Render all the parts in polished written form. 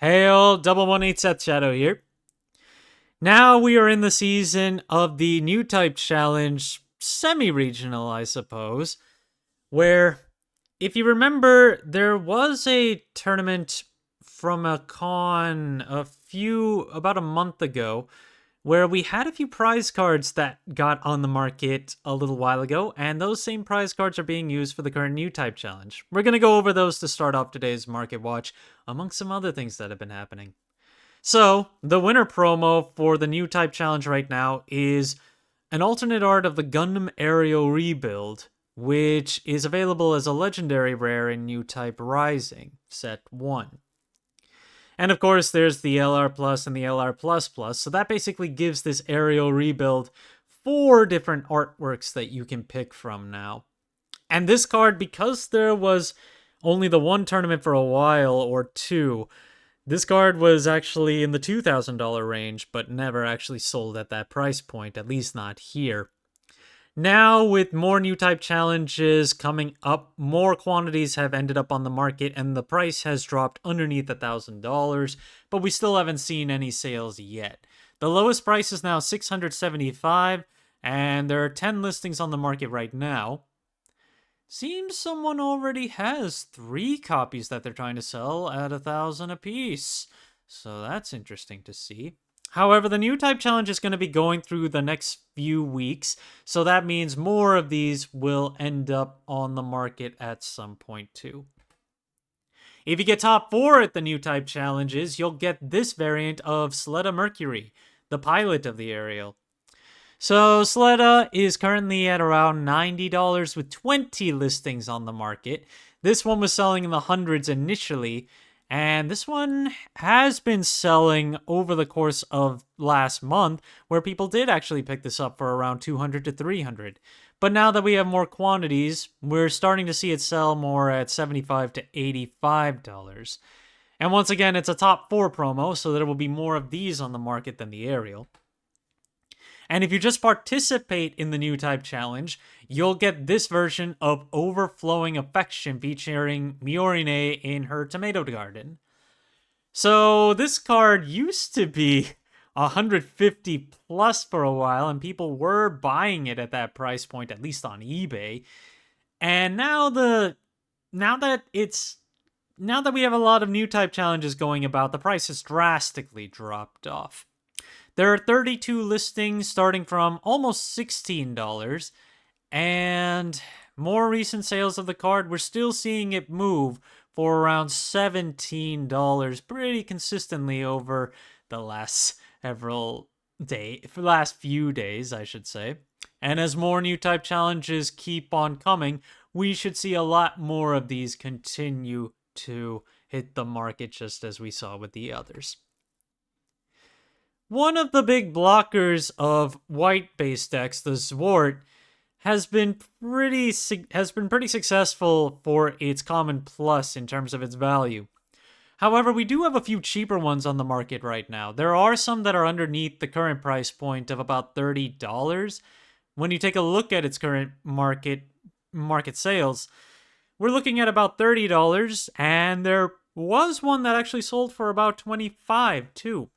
Hail, double 1/8 Seth Shadow here. Now we are in the season of the Newtype challenge, semi-regional, I suppose, where, if you remember, there was a tournament from a con about a month ago, where we had a few prize cards that got on the market a little while ago, and those same prize cards are being used for the current Newtype challenge. We're going to go over those to start off today's market watch, amongst some other things that have been happening. So, the winner promo for the Newtype challenge right now is an alternate art of the Gundam Aerial Rebuild, which is available as a legendary rare in Newtype Rising, Set 1. And of course, there's the LR Plus and the LR Plus Plus, so that basically gives this aerial rebuild 4 different artworks that you can pick from now. And this card, because there was only the one tournament for a while, or two, this card was actually in the $2,000 range, but never actually sold at that price point, at least not here. Now, with more Newtype challenges coming up, more quantities have ended up on the market, and the price has dropped underneath $1,000, but we still haven't seen any sales yet. The lowest price is now $675, and there are 10 listings on the market right now. Seems someone already has 3 copies that they're trying to sell at $1,000 apiece, so that's interesting to see. However, the Newtype challenge is going to be going through the next few weeks, so that means more of these will end up on the market at some point too. If you get top 4 at the Newtype challenges, you'll get this variant of Suletta Mercury, the pilot of the Aerial. So Suletta is currently at around $90 with 20 listings on the market. This one was selling in the hundreds initially, and this one has been selling over the course of last month, where people did actually pick this up for around $200 to $300. But now that we have more quantities, we're starting to see it sell more at $75 to $85. And once again, it's a top 4 promo, so there will be more of these on the market than the Aerial. And if you just participate in the Newtype challenge, you'll get this version of Overflowing Affection featuring Miorine in her tomato garden. So this card used to be 150 plus for a while, and people were buying it at that price point, at least on eBay. And now that we have a lot of Newtype challenges going about, the price has drastically dropped off. There are 32 listings starting from almost $16, and more recent sales of the card, we're still seeing it move for around $17 pretty consistently over the last few days, I should say. And as more Newtype challenges keep on coming, we should see a lot more of these continue to hit the market, just as we saw with the others. One of the big blockers of white-based decks, the Zowort, has been pretty successful for its common plus in terms of its value. However, we do have a few cheaper ones on the market right now. There are some that are underneath the current price point of about $30. When you take a look at its current market sales, we're looking at about $30, and there was one that actually sold for about $25 too.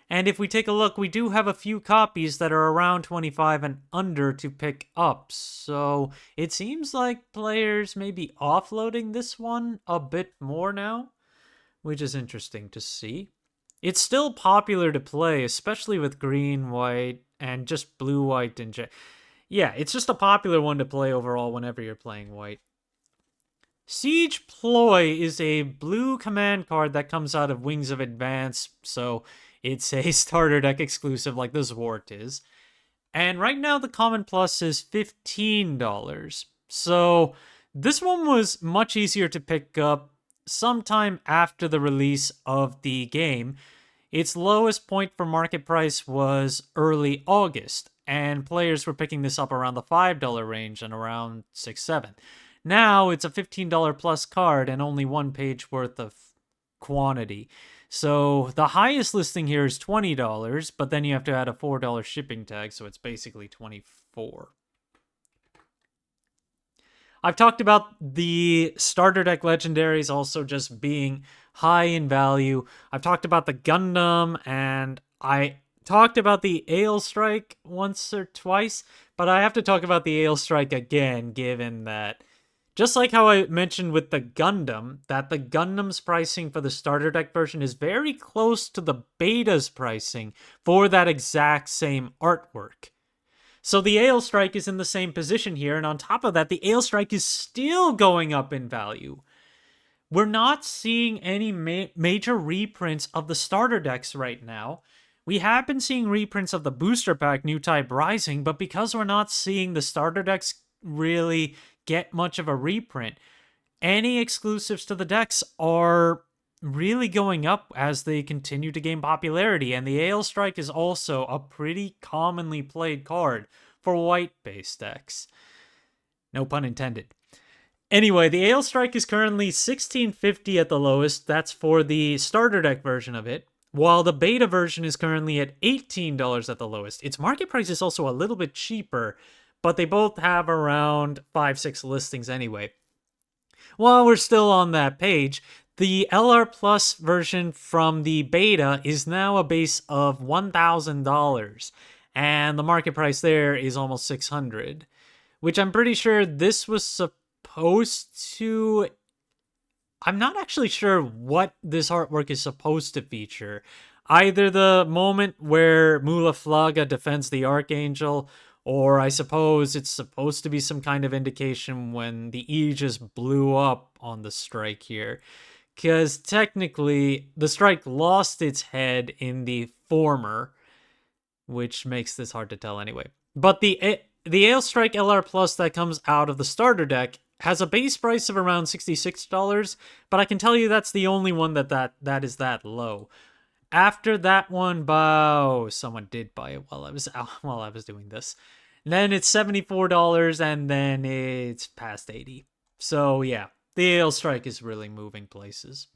And if we take a look, we do have a few copies that are around 25 and under to pick up. So it seems like players may be offloading this one a bit more now, which is interesting to see. It's still popular to play, especially with green, white, and just blue, white, and yeah, it's just a popular one to play overall whenever you're playing white. Siege Ploy is a blue command card that comes out of Wings of Advance, so it's a starter deck exclusive like the Zowort is. And right now the common plus is $15. So this one was much easier to pick up sometime after the release of the game. Its lowest point for market price was early August, and players were picking this up around the $5 range and around $6-7. Now it's a $15 plus card and only 1 page worth of quantity. So the highest listing here is $20, but then you have to add a $4 shipping tag, so it's basically $24. I've talked about the starter deck legendaries also just being high in value. I've talked about the Gundam, and I talked about the Aile Strike once or twice, but I have to talk about the Aile Strike again, given that, just like how I mentioned with the Gundam, that the Gundam's pricing for the starter deck version is very close to the beta's pricing for that exact same artwork. So the Aile Strike is in the same position here, and on top of that, the Aile Strike is still going up in value. We're not seeing any major reprints of the starter decks right now. We have been seeing reprints of the booster pack Newtype Rising, but because we're not seeing the starter decks really get much of a reprint, any exclusives to the decks are really going up as they continue to gain popularity, and the Aile Strike is also a pretty commonly played card for white-based decks. No pun intended. Anyway, the Aile Strike is currently $16.50 at the lowest. That's for the starter deck version of it, while the beta version is currently at $18 at the lowest. Its market price is also a little bit cheaper, but they both have around 5-6 listings anyway. While we're still on that page, the LR Plus version from the beta is now a base of $1,000, and the market price there is almost $600, which I'm pretty sure this was supposed to... I'm not actually sure what this artwork is supposed to feature. Either the moment where Mula Flaga defends the Archangel, or I suppose it's supposed to be some kind of indication when the E just blew up on the strike here. Because technically, the strike lost its head in the former, which makes this hard to tell anyway. But the Aile Strike LR Plus that comes out of the starter deck has a base price of around $66, but I can tell you that's the only one that is that low. After that one, someone did buy it while I was doing this. Then it's $74, and then it's past $80. So yeah, the Aile Strike is really moving places.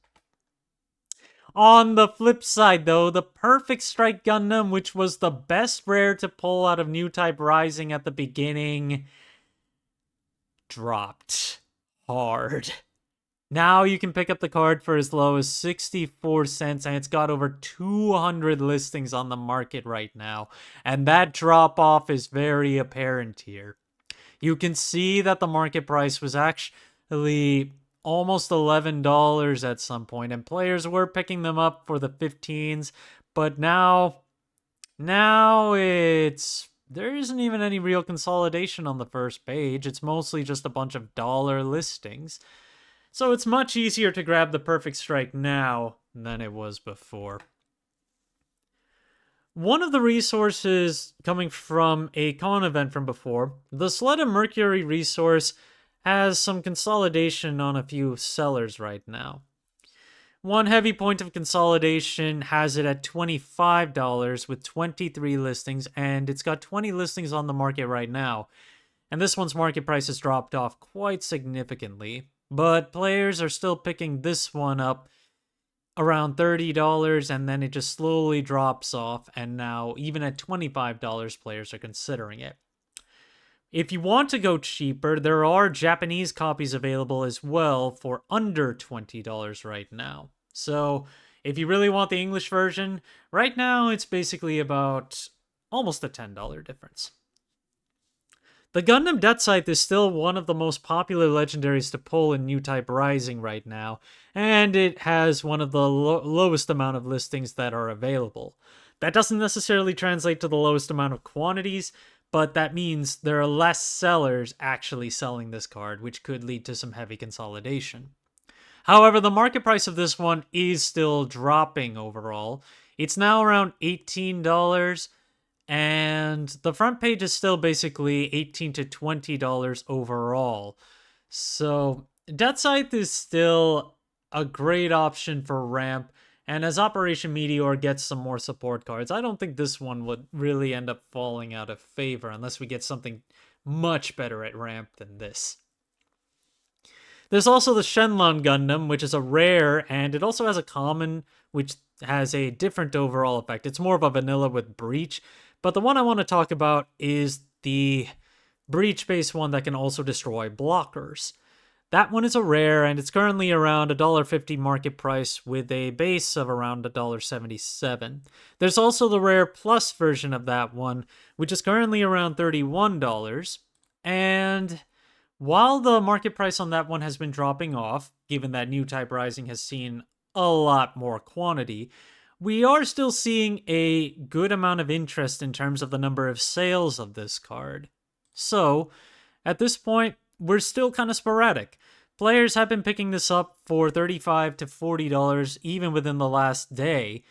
On the flip side, though, the Perfect Strike Gundam, which was the best rare to pull out of Newtype Rising at the beginning, dropped hard. Now you can pick up the card for as low as 64 cents, and it's got over 200 listings on the market right now. And that drop-off is very apparent here. You can see that the market price was actually almost $11 at some point, and players were picking them up for the 15s, but now there isn't even any real consolidation on the first page. It's mostly just a bunch of dollar listings. So it's much easier to grab the Perfect Strike now than it was before. One of the resources coming from a con event from before, the Suletta Mercury resource, has some consolidation on a few sellers right now. One heavy point of consolidation has it at $25 with 23 listings, and it's got 20 listings on the market right now. And this one's market price has dropped off quite significantly, but players are still picking this one up around $30, and then it just slowly drops off, and now even at $25 players are considering it. If you want to go cheaper, there are Japanese copies available as well for under $20 right now. So if you really want the English version, right now it's basically about almost a $10 difference. The Gundam Deathscythe is still one of the most popular legendaries to pull in Newtype Rising right now, and it has one of the lowest amount of listings that are available. That doesn't necessarily translate to the lowest amount of quantities, but that means there are less sellers actually selling this card, which could lead to some heavy consolidation. However, the market price of this one is still dropping overall. It's now around $18, and the front page is still basically $18 to $20 overall. So Deathscythe is still a great option for ramp, and as Operation Meteor gets some more support cards, I don't think this one would really end up falling out of favor unless we get something much better at ramp than this. There's also the Shenlong Gundam, which is a rare, and it also has a common, which has a different overall effect. It's more of a vanilla with breach, but the one I want to talk about is the breach-based one that can also destroy blockers. That one is a rare, and it's currently around $1.50 market price with a base of around $1.77. There's also the rare plus version of that one, which is currently around $31. And while the market price on that one has been dropping off, given that Newtype Rising has seen a lot more quantity, we are still seeing a good amount of interest in terms of the number of sales of this card. So, at this point, we're still kind of sporadic. Players have been picking this up for $35 to $40 even within the last day,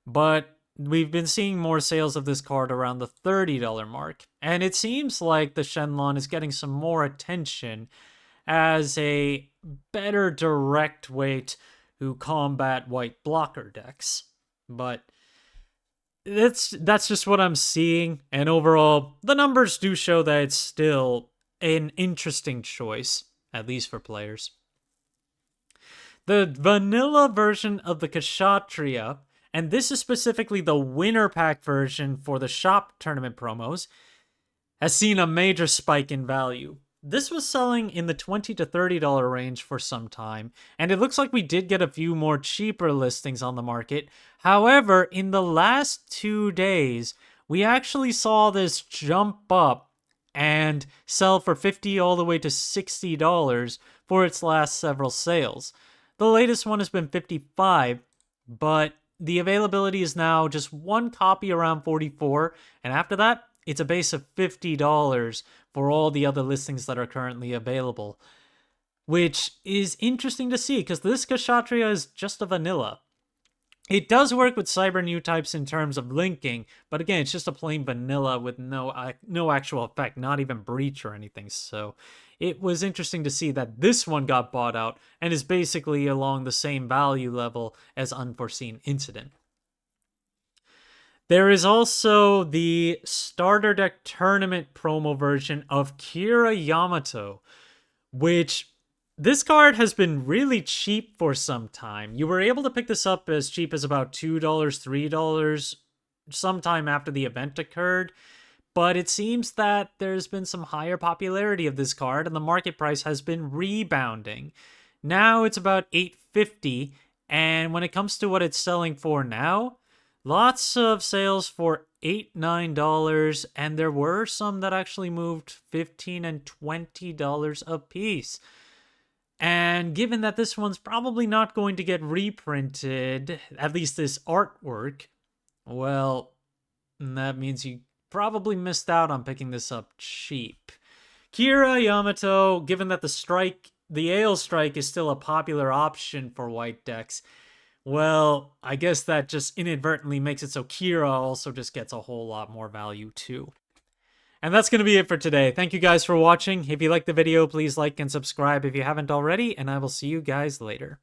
but we've been seeing more sales of this card around the $30 mark. And it seems like the Shenlong is getting some more attention as a better direct way to combat white blocker decks. But that's just what I'm seeing, and overall, the numbers do show that it's still an interesting choice, at least for players. The vanilla version of the Kshatriya, and this is specifically the winner pack version for the shop tournament promos, has seen a major spike in value. This was selling in the $20 to $30 range for some time, and it looks like we did get a few more cheaper listings on the market. However, in the last 2 days, we actually saw this jump up and sell for $50 all the way to $60 for its last several sales. The latest one has been $55, but the availability is now just one copy around $44, and after that, it's a base of $50 for all the other listings that are currently available, which is interesting to see because this Kshatriya is just a vanilla. It does work with Cyber Newtypes in terms of linking, but again, it's just a plain vanilla with no actual effect, not even breach or anything. So it was interesting to see that this one got bought out and is basically along the same value level as Unforeseen Incident. There is also the Starter Deck Tournament promo version of Kira Yamato, which this card has been really cheap for some time. You were able to pick this up as cheap as about $2, $3 sometime after the event occurred, but it seems that there's been some higher popularity of this card and the market price has been rebounding. Now it's about $8.50, and when it comes to what it's selling for now, lots of sales for $8, $9, and there were some that actually moved $15 and $20 a piece. And given that this one's probably not going to get reprinted, at least this artwork, well, that means you probably missed out on picking this up cheap. Kira Yamato, given that the Aile Strike is still a popular option for white decks, well, I guess that just inadvertently makes it so Kira also just gets a whole lot more value too. And that's going to be it for today. Thank you guys for watching. If you liked the video, please like and subscribe if you haven't already, and I will see you guys later.